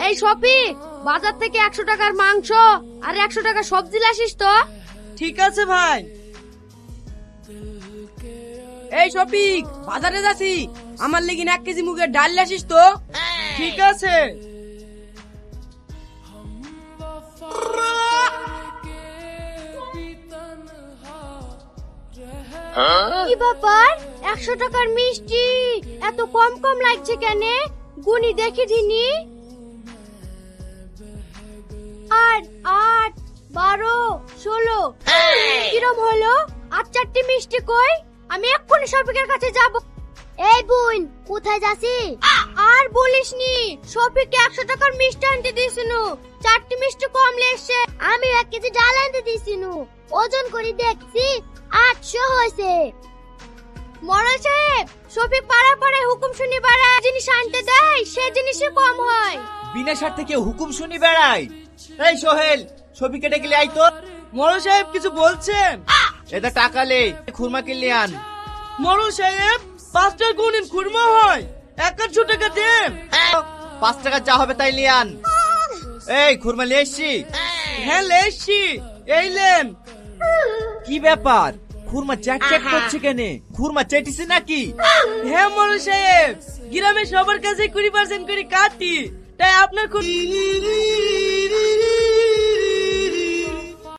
এই শফিক, বাজার থেকে 100 টাকার মাংস আর 100 টাকা সবজি লাসিস তো। ঠিক আছে ভাই। এই শফিক, বাজারে যাচ্ছি, আমার লেগিন 1 কেজি মুগের ডাল আসিস তো। ঠিক আছে। কি ব্যাপার, 100 টাকার মিষ্টি এত কম কম লাগছে কেন? গুনি দেখি দিনি। 8 8 12 16 কিরম হলো? আর 4টি মিষ্টি কই? আমি এক্ষুনি শফিকের কাছে যাব। এই বোন, কোথায় যাচ্ছি? আর বলিসনি, শফিককে 100 টাকার মিষ্টি আনতে দিছিনু, 4টি মিষ্টি কম লেগেছে। আমি 1 কেজি ডাল আনতে দিছিনু, ওজন করে দেখছি 800 হয়েছে। মরল সাহেব, শফিক পাড়া পাড়ায় হুকুম শুনি বেড়ায়, জিনিস আনতে দেয় সে জিনিসই কম হয়। বিনা স্বার্থে কেউ হুকুম শুনি বেড়ায়? এই সোহেল, ছবিকে ডেকে আই তো। মরল সাহেব কিছু বলছেন? এটা টাকা লে, খুরমা কিনলে আন। মরল সাহেব, 5 টাকা গুনিন খুরমা হয়, 100 টাকা দেন। 5 টাকা যা হবে তাই নিয়ে আন। এই খুরমা নিয়ে এসছি। হ্যাঁ লেসছি, এই লেন। কি ব্যাপার, খুরমা চ্যাট চ্যাট করছে কেন? খুরমা চেটিছে নাকি? হ্যাঁ মরল সাহেব, গ্রামে সবার কাছে 20% করে কাটি, তাই আপনার